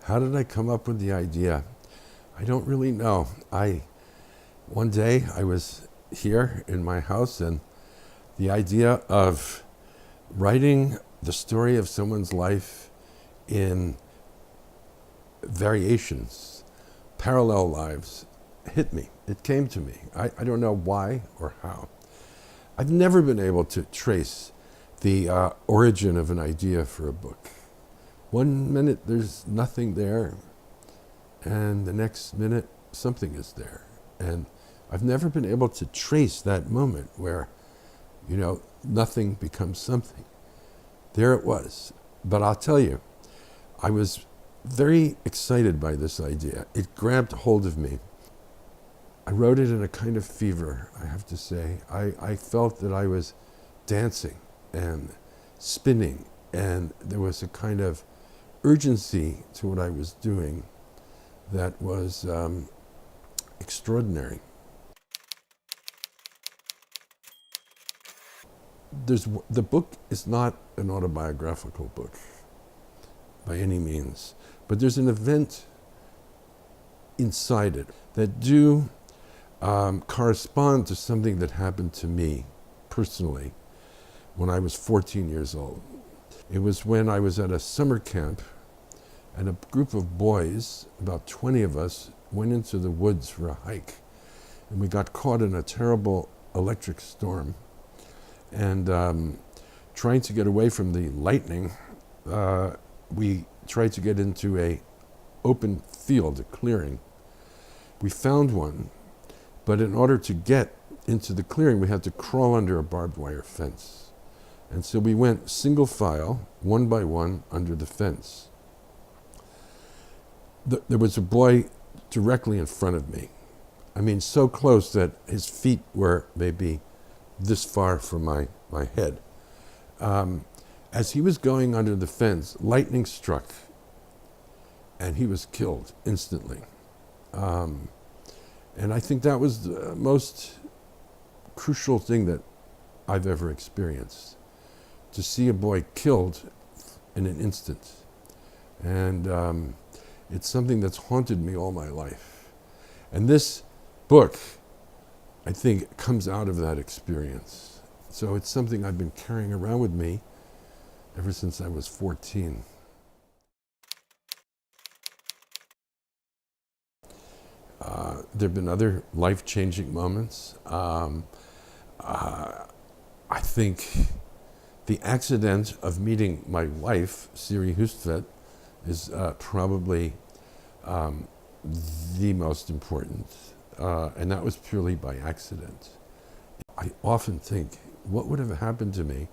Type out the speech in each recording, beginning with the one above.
How did I come up with the idea? I don't really know. One day I was here in my house, and the idea of writing the story of someone's life in variations, parallel lives, hit me. It came to me. I don't know why or how. I've never been able to trace the origin of an idea for a book. One minute there's nothing there, and the next minute something is there. And I've never been able to trace that moment where, nothing becomes something. There it was. But I'll tell you, I was very excited by this idea. It grabbed hold of me. I wrote it in a kind of fever, I have to say. I felt that I was dancing and spinning, and there was a kind of urgency to what I was doing that was extraordinary. The book is not an autobiographical book by any means, but there's an event inside it that do correspond to something that happened to me personally when I was 14 years old. It was when I was at a summer camp, and a group of boys, about 20 of us, went into the woods for a hike, and we got caught in a terrible electric storm. And trying to get away from the lightning, we tried to get into an open field, a clearing. We found one, but in order to get into the clearing, we had to crawl under a barbed wire fence. And so we went single file, one by one, under the fence. There was a boy directly in front of me. I mean, so close that his feet were maybe this far from my head. As he was going under the fence, lightning struck, and he was killed instantly. And I think that was the most crucial thing that I've ever experienced, to see a boy killed in an instant. And it's something that's haunted me all my life. And this book, I think, comes out of that experience. So it's something I've been carrying around with me ever since I was 14. There have been other life-changing moments. I think the accident of meeting my wife, Siri Hustvedt, is probably the most important. And that was purely by accident. I often think, what would have happened to me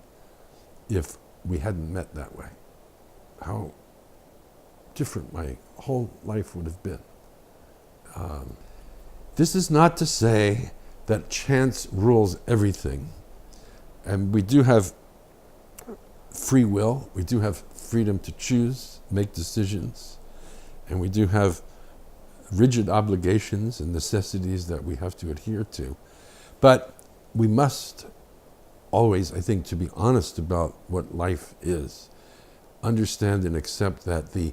if we hadn't met that way? How different my whole life would have been. This is not to say that chance rules everything. And we do have free will, we do have freedom to choose, make decisions, and we do have rigid obligations and necessities that we have to adhere to. But we must always, I think, to be honest about what life is, understand and accept that the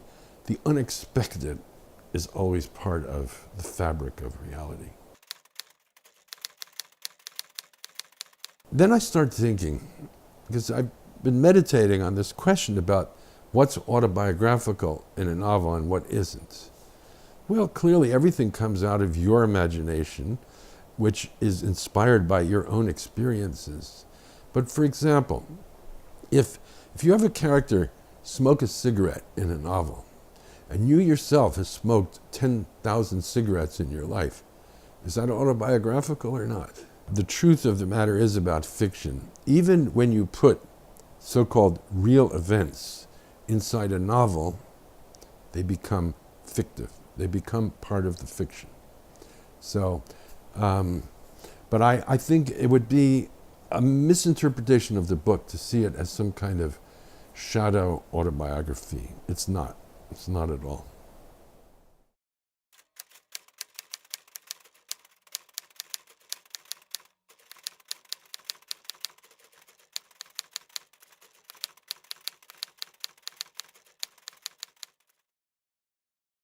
unexpected is always part of the fabric of reality. Then I start thinking, because I've been meditating on this question about what's autobiographical in a novel and what isn't. Well, clearly everything comes out of your imagination, which is inspired by your own experiences. But for example, if you have a character smoke a cigarette in a novel, and you yourself have smoked 10,000 cigarettes in your life, is that autobiographical or not? The truth of the matter is about fiction. Even when you put so-called real events inside a novel, they become fictive. They become part of the fiction. So, but I think it would be a misinterpretation of the book to see it as some kind of shadow autobiography. It's not. It's not at all.